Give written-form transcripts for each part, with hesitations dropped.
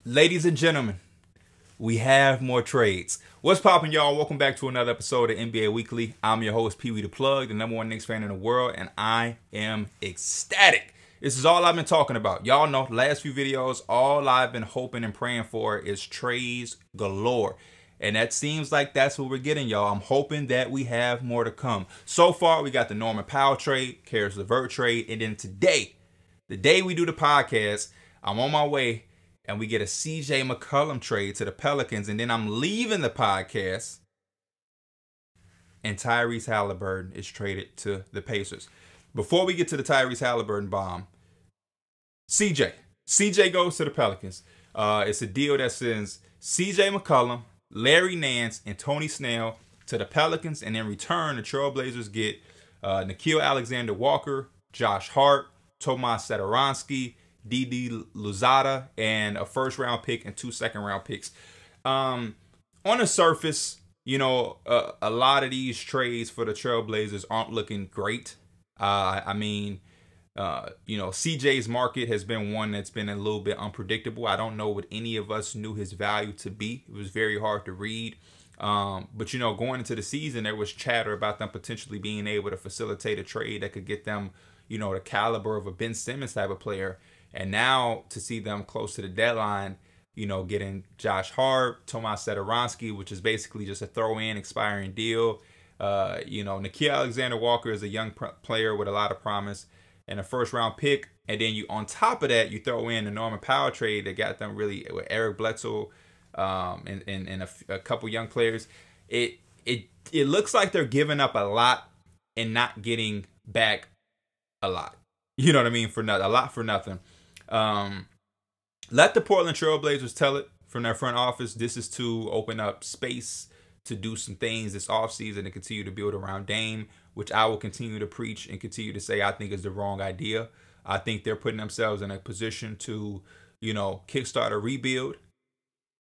Ladies and gentlemen, we have more trades. What's poppin', y'all? Welcome back to another episode of NBA Weekly. I'm your host, Pee Wee the Plug, the #1 Knicks fan in the world, and I am ecstatic. This is all I've been talking about. Y'all know, the last few videos, all I've been hoping and praying for is trades galore. And that seems like that's what we're getting, y'all. I'm hoping that we have more to come. So far, we got the Norman Powell trade, Caris LeVert trade, and then today, the day we do the podcast, I'm on my way, and we get a CJ McCollum trade to the Pelicans, and then I'm leaving the podcast, and Tyrese Halliburton is traded to the Pacers. Before we get to the Tyrese Halliburton bomb, CJ goes to the Pelicans. It's a deal that sends CJ McCollum, Larry Nance, and Tony Snell to the Pelicans, and in return, the Trailblazers get Nickeil Alexander-Walker, Josh Hart, Tomas Satoransky, D.D. Louzada, and a first-round pick and 2 second-round picks. On the surface, you know, a lot of these trades for the Trailblazers aren't looking great. You know, CJ's market has been one that's been a little bit unpredictable. I don't know what any of us knew his value to be. It was very hard to read. But, you know, going into the season, there was chatter about them potentially being able to facilitate a trade that could get them, you know, the caliber of a Ben Simmons type of player. And now to see them close to the deadline, you know, getting Josh Hart, Tomas Satoransky, which is basically just a throw-in expiring deal. You know, Nickeil Alexander-Walker is a young player with a lot of promise and a first-round pick. And then you, on top of that, you throw in the Norman Powell trade that got them really with Eric Bledsoe and a couple young players. It looks like they're giving up a lot and not getting back a lot. You know what I mean? For nothing, a lot for nothing. Let the Portland Trailblazers tell it from their front office. This is to open up space to do some things this offseason and continue to build around Dame, which I will continue to preach and continue to say I think is the wrong idea. I think they're putting themselves in a position to, you know, kickstart a rebuild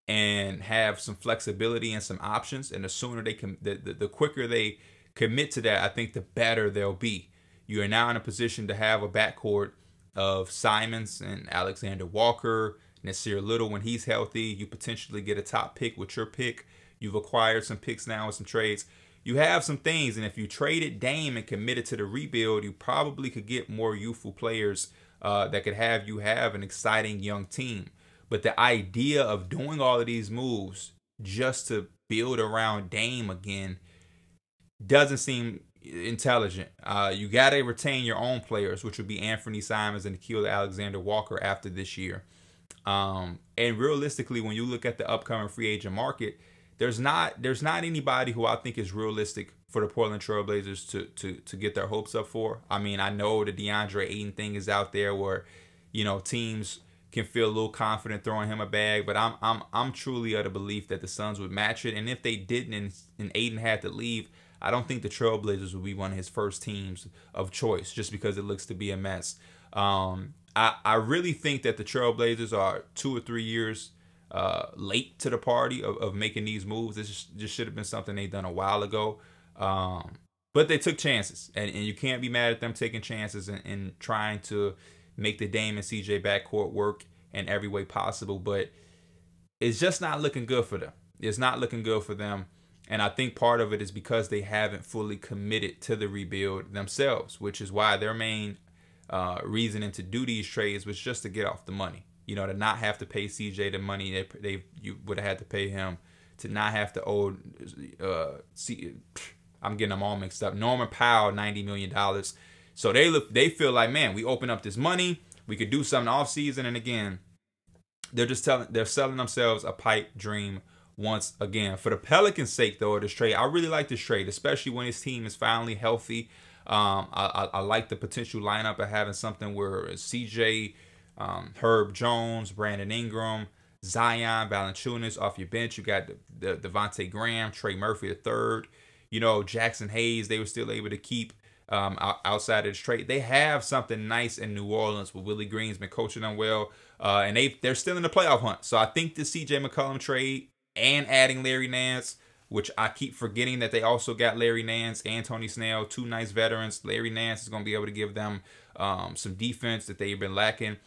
and have some flexibility and some options. And the sooner they can, the quicker they commit to that, I think the better they'll be. You are now in a position to have a backcourt of Simmons and Alexander Walker, Nasir Little when he's healthy. You potentially get a top pick with your pick. You've acquired some picks now with some trades. You have some things, and if you traded Dame and committed to the rebuild, you probably could get more youthful players that could have you have an exciting young team. But the idea of doing all of these moves just to build around Dame again doesn't seem intelligent. You got to retain your own players, which would be Anthony Simmons and Nickeil Alexander-Walker after this year. And realistically, when you look at the upcoming free agent market, there's not anybody who I think is realistic for the Portland Trailblazers to get their hopes up for. I mean, I know the DeAndre Ayton thing is out there where, you know, teams can feel a little confident throwing him a bag, but I'm truly of the belief that the Suns would match it. And if they didn't and Ayton had to leave, I don't think the Trailblazers would be one of his first teams of choice just because it looks to be a mess. I really think that the Trailblazers are 2 or 3 years late to the party of making these moves. This just should have been something they done a while ago. But they took chances, and you can't be mad at them taking chances and trying to make the Dame and CJ backcourt work in every way possible. But it's just not looking good for them. It's not looking good for them. And I think part of it is because they haven't fully committed to the rebuild themselves, which is why their main reasoning to do these trades was just to get off the money. You know, to not have to pay CJ the money you would have had to pay him, to not have to owe I'm getting them all mixed up. Norman Powell, $90 million. So they feel like, man, we open up this money, we could do something off season, and again, they're selling themselves a pipe dream once again. For the Pelicans' sake, though, of this trade, I really like this trade, especially when his team is finally healthy. I like the potential lineup of having something where CJ, Herb Jones, Brandon Ingram, Zion, Valanciunas off your bench. You got the Devontae Graham, Trey Murphy III, you know, Jackson Hayes. They were still able to keep outside of this trade. They have something nice in New Orleans with Willie Green's been coaching them well, and they're still in the playoff hunt. So I think the CJ McCollum trade and adding Larry Nance, which I keep forgetting that they also got Larry Nance and Tony Snell, 2 nice veterans. Larry Nance is going to be able to give them some defense that they've been lacking.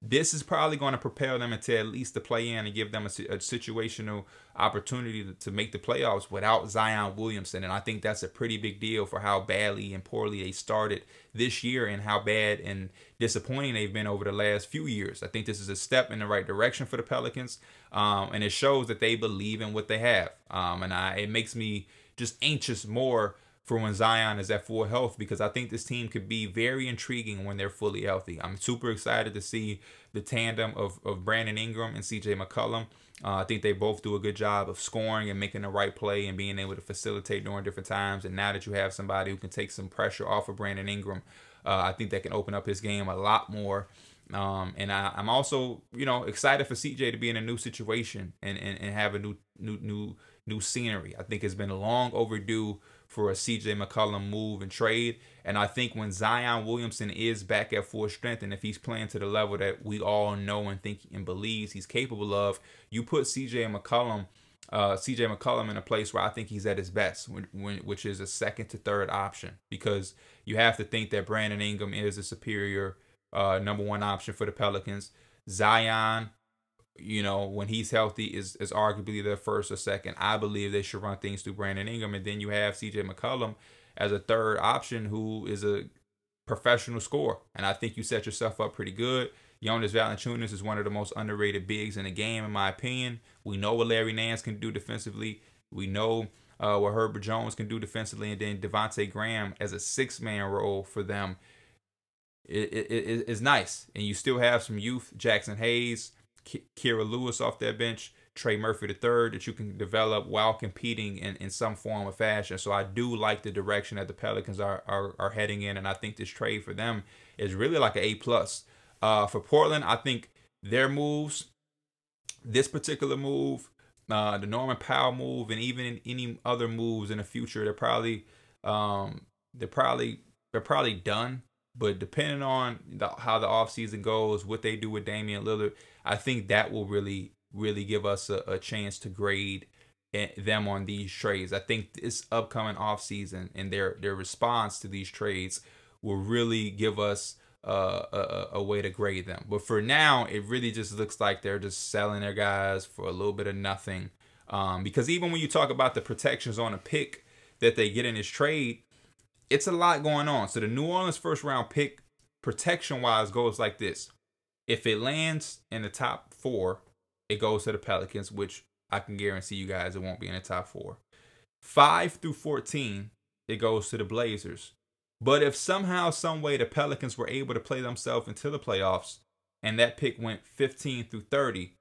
this is probably going to propel them into at least the play-in and give them a situational opportunity to make the playoffs without Zion Williamson. And I think that's a pretty big deal for how badly and poorly they started this year and how bad and disappointing they've been over the last few years. I think this is a step in the right direction for the Pelicans, and it shows that they believe in what they have. It makes me just anxious more for when Zion is at full health, because I think this team could be very intriguing when they're fully healthy. I'm super excited to see the tandem of Brandon Ingram and CJ McCollum. I think they both do a good job of scoring and making the right play and being able to facilitate during different times. And now that you have somebody who can take some pressure off of Brandon Ingram, I think that can open up his game a lot more. And I'm also, excited for CJ to be in a new situation and have a new scenery. I think it's been long overdue for a CJ McCollum move and trade. And I think when Zion Williamson is back at full strength, and if he's playing to the level that we all know and think and believes he's capable of, you put CJ McCollum in a place where I think he's at his best, which is a second to third option, because you have to think that Brandon Ingram is a superior #1 option for the Pelicans. Zion, when he's healthy, is arguably their first or second. I believe they should run things through Brandon Ingram. And then you have CJ McCollum as a third option, who is a professional scorer. And I think you set yourself up pretty good. Jonas Valanciunas is one of the most underrated bigs in the game, in my opinion. We know what Larry Nance can do defensively. We know what Herbert Jones can do defensively. And then Devontae Graham as a 6-man role for them is nice. And you still have some youth, Jackson Hayes, Kira Lewis off that bench, Trey Murphy III, that you can develop while competing in some form or fashion. So I do like the direction that the Pelicans are heading in, and I think this trade for them is really like an A+. For Portland, I think their moves, this particular move, the Norman Powell move, and even in any other moves in the future, they're probably done. But depending on how the offseason goes, what they do with Damian Lillard, I think that will really, really give us a chance to grade them on these trades. I think this upcoming offseason and their response to these trades will really give us a way to grade them. But for now, it really just looks like they're just selling their guys for a little bit of nothing. Because even when you talk about the protections on a pick that they get in this trade, it's a lot going on. So the New Orleans first-round pick, protection-wise, goes like this. If it lands in the top 4, it goes to the Pelicans, which I can guarantee you guys it won't be in the top 4. 5 through 14, it goes to the Blazers. But if somehow, some way, the Pelicans were able to play themselves into the playoffs and that pick went 15 through 30,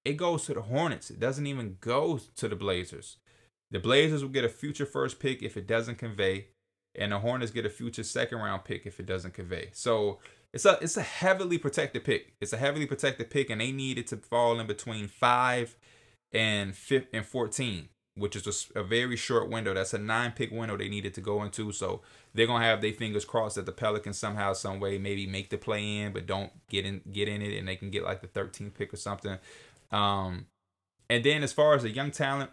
it goes to the Hornets. It doesn't even go to the Blazers. The Blazers will get a future first pick if it doesn't convey, and the Hornets get a future second-round pick if it doesn't convey. So it's a heavily protected pick. It's a heavily protected pick, and they need it to fall in between 5 and 14, which is a very short window. That's a 9-pick window they needed to go into. So they're gonna have their fingers crossed that the Pelicans somehow, some way, maybe make the play in, but don't get in it, and they can get like the 13th pick or something. And then as far as the young talent,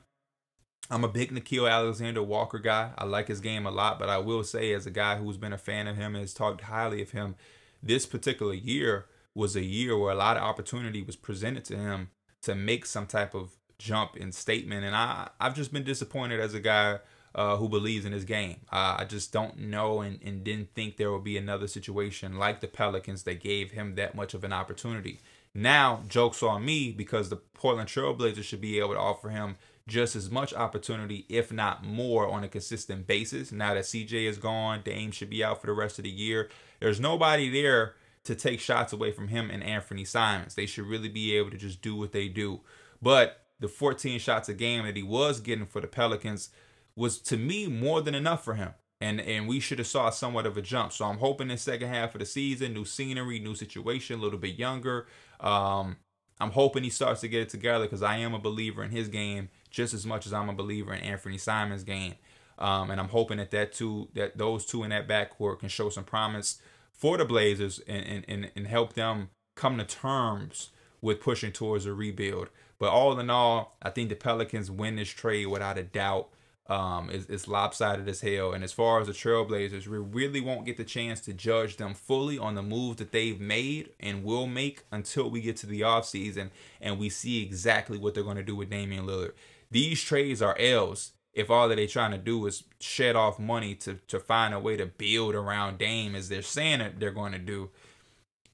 I'm a big Nickeil Alexander-Walker guy. I like his game a lot, but I will say, as a guy who's been a fan of him and has talked highly of him, this particular year was a year where a lot of opportunity was presented to him to make some type of jump and statement. And I've just been disappointed as a guy who believes in his game. I just don't know and didn't think there would be another situation like the Pelicans that gave him that much of an opportunity. Now, joke's on me, because the Portland Trailblazers should be able to offer him just as much opportunity, if not more, on a consistent basis. Now that CJ is gone, Dame should be out for the rest of the year. There's nobody there to take shots away from him and Anthony Simons. They should really be able to just do what they do. But the 14 shots a game that he was getting for the Pelicans was, to me, more than enough for him. And we should have saw somewhat of a jump. So I'm hoping in the second half of the season, new scenery, new situation, a little bit younger. I'm hoping he starts to get it together, because I am a believer in his game just as much as I'm a believer in Anthony Simons' game. And I'm hoping that those two in that backcourt can show some promise for the Blazers and help them come to terms with pushing towards a rebuild. But all in all, I think the Pelicans win this trade without a doubt. is lopsided as hell. And as far as the Trailblazers, we really won't get the chance to judge them fully on the moves that they've made and will make until we get to the offseason and we see exactly what they're going to do with Damian Lillard. These trades are L's if all that they're trying to do is shed off money to find a way to build around Dame, as they're saying that they're going to do.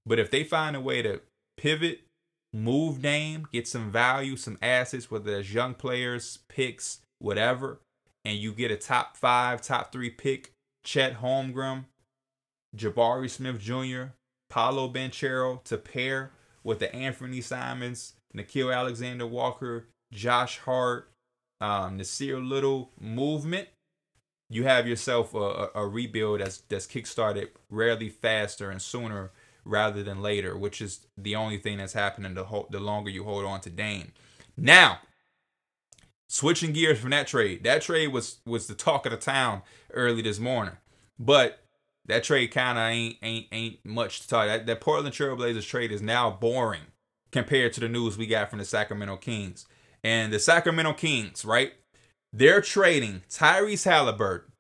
But if they find a way to pivot, move Dame, get some value, some assets, whether it's young players, picks, whatever, and you get a top 5, top 3 pick, Chet Holmgren, Jabari Smith Jr., Paolo Banchero, to pair with the Anthony Simons, Nickeil Alexander-Walker, Josh Hart, Nasir Little movement, you have yourself a rebuild that's kickstarted rarely faster and sooner rather than later, which is the only thing that's happening the longer you hold on to Dame. Now, switching gears from that trade was the talk of the town early this morning, but that trade kind of ain't much to talk. That Portland Trailblazers trade is now boring compared to the news we got from the Sacramento Kings. And the Sacramento Kings, right? They're trading Tyrese Halliburton,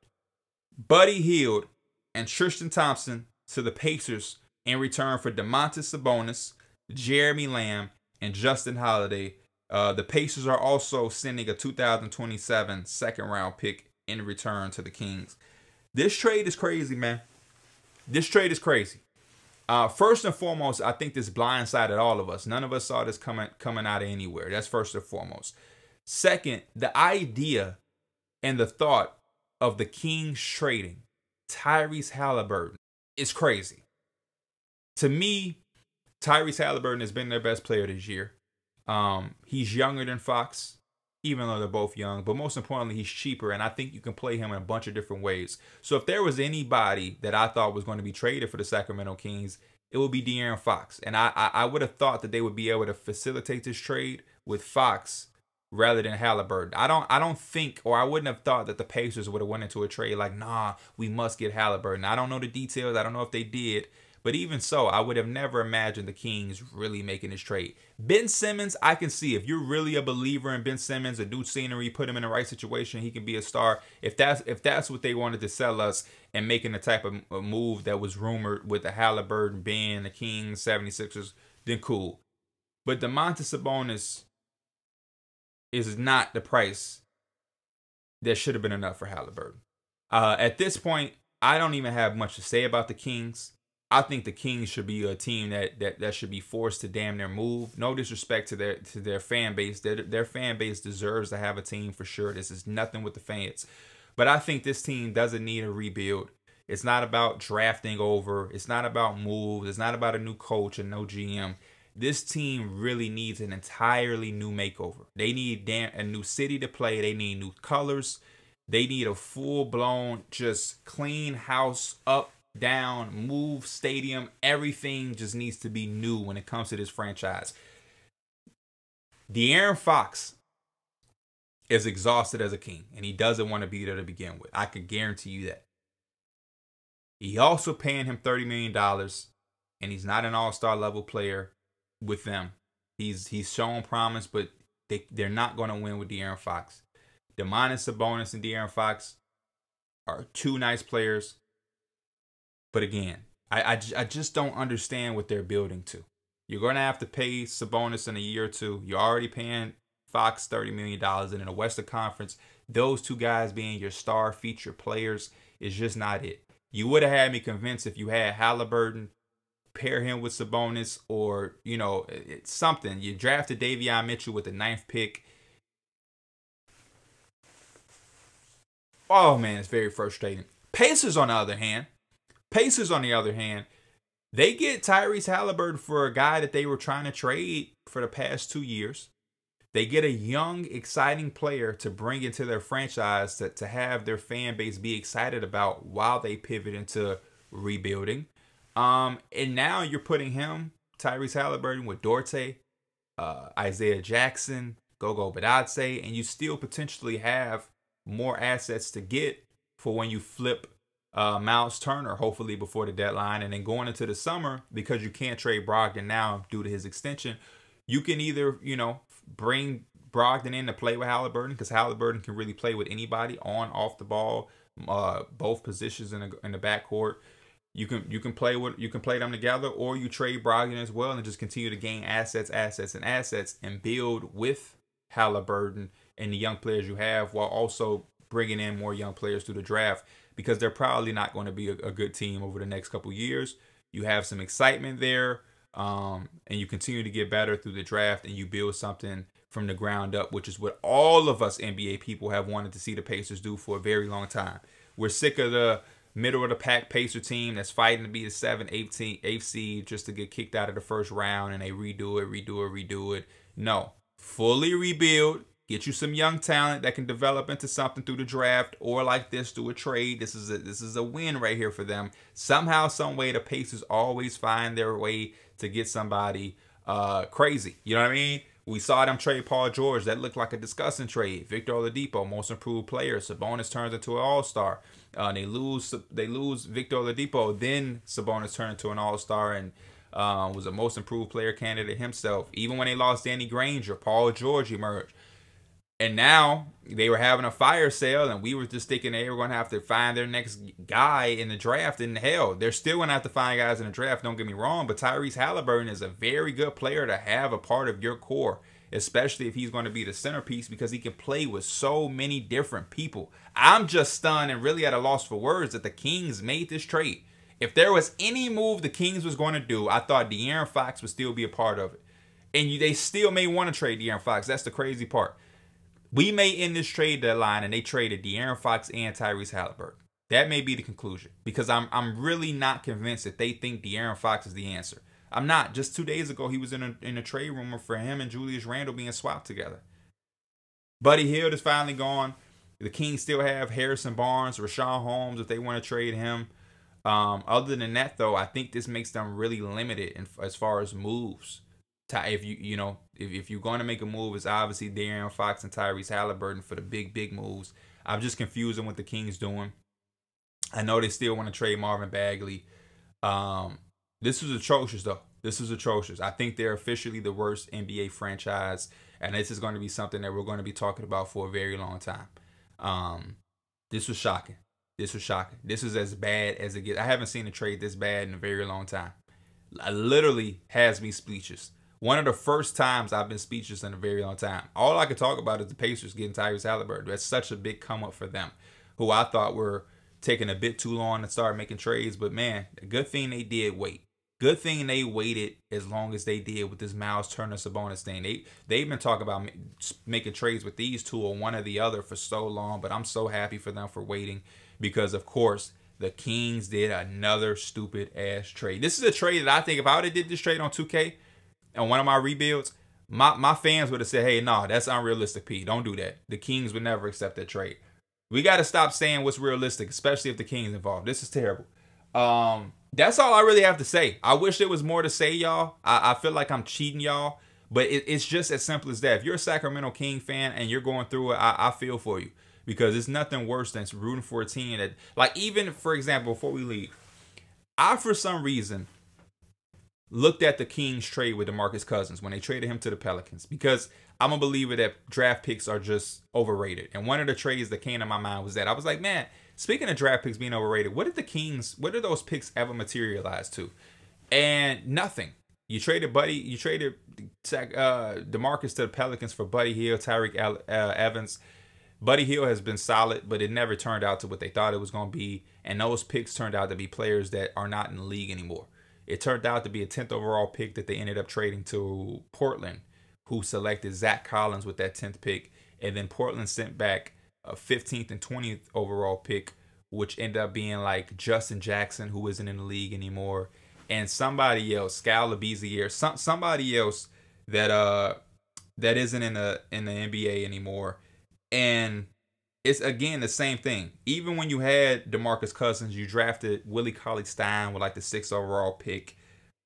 Buddy Hield, and Tristan Thompson to the Pacers in return for Domantas Sabonis, Jeremy Lamb, and Justin Holiday. The Pacers are also sending a 2027 second-round pick in return to the Kings. This trade is crazy, man. This trade is crazy. First and foremost, I think this blindsided all of us. None of us saw this coming out of anywhere. That's first and foremost. Second, the idea and the thought of the Kings trading Tyrese Halliburton is crazy. To me, Tyrese Halliburton has been their best player this year. He's younger than Fox, even though they're both young. But most importantly, he's cheaper, and I think you can play him in a bunch of different ways. So if there was anybody that I thought was going to be traded for the Sacramento Kings, it would be De'Aaron Fox. And I would have thought that they would be able to facilitate this trade with Fox rather than Halliburton. I don't think, or I wouldn't have thought that the Pacers would have went into a trade like, nah, we must get Halliburton. I don't know the details. I don't know if they did. But even so, I would have never imagined the Kings really making this trade. Ben Simmons, I can see. If you're really a believer in Ben Simmons, a new scenery, put him in the right situation, he can be a star. If that's what they wanted to sell us and making the type of move that was rumored with the Halliburton, Ben, the Kings, 76ers, then cool. But Domantas Sabonis is not the price that should have been enough for Halliburton. At this point, I don't even have much to say about the Kings. I think the Kings should be a team that should be forced to damn near move. No disrespect to their fan base. Their fan base deserves to have a team for sure. This is nothing with the fans. But I think this team doesn't need a rebuild. It's not about drafting over. It's not about moves. It's not about a new coach and no GM. This team really needs an entirely new makeover. They need a new city to play. They need new colors. They need a full-blown, just clean house, up, down, move, stadium. Everything just needs to be new when it comes to this franchise. De'Aaron Fox is exhausted as a King, and he doesn't want to be there to begin with. I can guarantee you that. He also paying him $30 million, and he's not an all-star level player with them. He's shown promise, but they're not going to win with De'Aaron Fox. Domantas Sabonis and De'Aaron Fox are two nice players. But again, I just don't understand what they're building to. You're going to have to pay Sabonis in a year or two. You're already paying Fox $30 million. And in the Western Conference, those two guys being your star feature players is just not it. You would have had me convinced if you had Halliburton, pair him with Sabonis, or, you know, it's something. You drafted Davion Mitchell with the 9th pick. Oh, man, it's very frustrating. Pacers, on the other hand, they get Tyrese Halliburton for a guy that they were trying to trade for the past 2 years. They get a young, exciting player to bring into their franchise to have their fan base be excited about while they pivot into rebuilding. And now you're putting him, Tyrese Halliburton, with Dorte, Isaiah Jackson, Gogo Badadze, and you still potentially have more assets to get for when you flip Miles Turner, hopefully before the deadline. And then going into the summer, because you can't trade Brogdon now due to his extension, you can either, you know, bring Brogdon in to play with Halliburton, because Halliburton can really play with anybody on, off the ball, both positions in the backcourt. You can play them together, or you trade Brogdon as well and just continue to gain assets, and build with Halliburton and the young players you have, while also bringing in more young players through the draft, because they're probably not going to be a good team over the next couple years. You have some excitement there, and you continue to get better through the draft, and you build something from the ground up, which is what all of us NBA people have wanted to see the Pacers do for a very long time. We're sick of the middle of the pack Pacer team that's fighting to be the 7th, 8th seed just to get kicked out of the first round, and they redo it. No, fully rebuild. Get you some young talent that can develop into something through the draft, or like this, through a trade. This is a win right here for them. Somehow, some way, the Pacers always find their way to get somebody crazy. You know what I mean? We saw them trade Paul George. That looked like a disgusting trade. Victor Oladipo, most improved player. Sabonis turns into an all-star. They lose Victor Oladipo. Then Sabonis turned into an all-star and was a most improved player candidate himself. Even when they lost Danny Granger, Paul George emerged. And now they were having a fire sale, and we were just thinking they were going to have to find their next guy in the draft. And hell, they're still going to have to find guys in the draft, don't get me wrong, but Tyrese Halliburton is a very good player to have a part of your core, especially if he's going to be the centerpiece, because he can play with so many different people. I'm just stunned and really at a loss for words that the Kings made this trade. If there was any move the Kings was going to do, I thought De'Aaron Fox would still be a part of it. And they still may want to trade De'Aaron Fox. That's the crazy part. We may end this trade deadline and they traded De'Aaron Fox and Tyrese Halliburton. That may be the conclusion, because I'm really not convinced that they think De'Aaron Fox is the answer. I'm not. Just 2 days ago, he was in a trade rumor for him and Julius Randle being swapped together. Buddy Hield is finally gone. The Kings still have Harrison Barnes, Rashawn Holmes if they want to trade him. Other than that, though, I think this makes them really limited as far as moves. If you're going to make a move, it's obviously De'Aaron Fox and Tyrese Halliburton for the big moves. I'm just confused on what the Kings doing. I know they still want to trade Marvin Bagley. This was atrocious, though. This is atrocious. I think they're officially the worst NBA franchise, and this is going to be something that we're going to be talking about for a very long time. This was shocking. This is as bad as it gets. I haven't seen a trade this bad in a very long time. It literally has me speechless. One of the first times I've been speechless in a very long time. All I could talk about is the Pacers getting Tyrese Halliburton. That's such a big come up for them, who I thought were taking a bit too long to start making trades. But man, a good thing they did wait. Good thing they waited as long as they did with this Miles Turner Sabonis thing. They've been talking about making trades with these two or one or the other for so long. But I'm so happy for them for waiting, because of course the Kings did another stupid ass trade. This is a trade that I think if I would have did this trade on 2K, on one of my rebuilds, my fans would have said, hey, no, that's unrealistic, P. Don't do that. The Kings would never accept that trade. We got to stop saying what's realistic, especially if the Kings involved. This is terrible. That's all I really have to say. I wish there was more to say, y'all. I feel like I'm cheating y'all, but it's just as simple as that. If you're a Sacramento King fan and you're going through it, I feel for you, because it's nothing worse than rooting for a team that, like, even, for example, before we leave, I, for some reason, looked at the Kings trade with DeMarcus Cousins when they traded him to the Pelicans, because I'm a believer that draft picks are just overrated. And one of the trades that came to my mind was that I was like, man, speaking of draft picks being overrated, what did those picks ever materialize to? And nothing. You traded DeMarcus to the Pelicans for Buddy Hield, Tyreek Evans. Buddy Hield has been solid, but it never turned out to what they thought it was going to be. And those picks turned out to be players that are not in the league anymore. It turned out to be a 10th overall pick that they ended up trading to Portland, who selected Zach Collins with that 10th pick. And then Portland sent back a 15th and 20th overall pick, which ended up being like Justin Jackson, who isn't in the league anymore, and somebody else, Skal Labissiere, somebody else that isn't in the NBA anymore. And it's, again, the same thing. Even when you had DeMarcus Cousins, you drafted Willie Cauley-Stein with like the 6th overall pick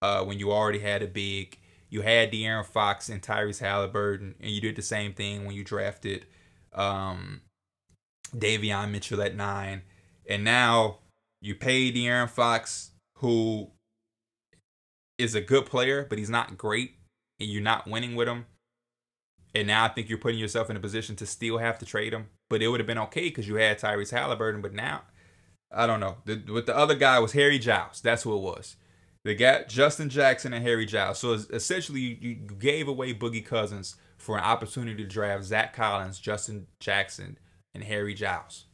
when you already had a big. You had De'Aaron Fox and Tyrese Halliburton, and you did the same thing when you drafted Davion Mitchell at 9. And now you pay De'Aaron Fox, who is a good player, but he's not great, and you're not winning with him. And now I think you're putting yourself in a position to still have to trade him. But it would have been okay because you had Tyrese Halliburton. But now, I don't know. With the other guy was Harry Giles. That's who it was. They got Justin Jackson and Harry Giles. So essentially, you gave away Boogie Cousins for an opportunity to draft Zach Collins, Justin Jackson, and Harry Giles.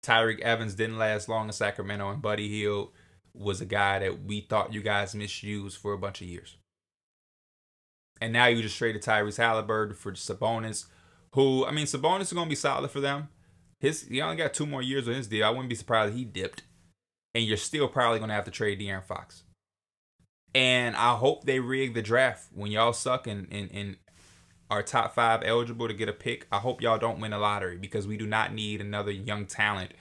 Tyreek Evans didn't last long in Sacramento, and Buddy Hield was a guy that we thought you guys misused for a bunch of years. And now you just traded Tyrese Halliburton for Sabonis, who, I mean, Sabonis is going to be solid for them. He only got 2 more years on his deal. I wouldn't be surprised if he dipped. And you're still probably going to have to trade De'Aaron Fox. And I hope they rig the draft when y'all suck and are top 5 eligible to get a pick. I hope y'all don't win the lottery because we do not need another young talent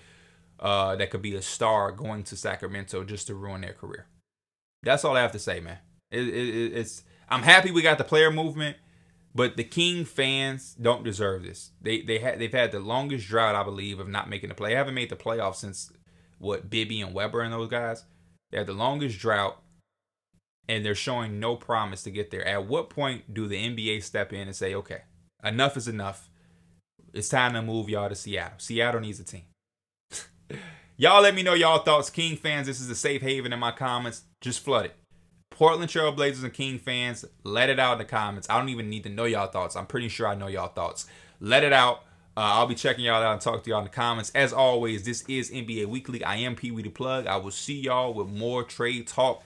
that could be a star going to Sacramento just to ruin their career. That's all I have to say, man. I'm happy we got the player movement, but the King fans don't deserve this. They've had the longest drought, I believe, of not making the play. They haven't made the playoffs since Bibby and Weber and those guys. They had the longest drought, and they're showing no promise to get there. At what point do the NBA step in and say, okay, enough is enough. It's time to move y'all to Seattle. Seattle needs a team. Y'all let me know y'all thoughts. King fans, this is a safe haven in my comments. Just flood it. Portland Trail Blazers and King fans, let it out in the comments. I don't even need to know y'all thoughts. I'm pretty sure I know y'all thoughts. Let it out. I'll be checking y'all out and talk to y'all in the comments. As always, this is NBA Weekly. I am Pee Wee the Plug. I will see y'all with more trade talk.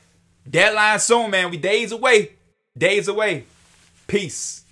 Deadline soon, man. We days away. Days away. Peace.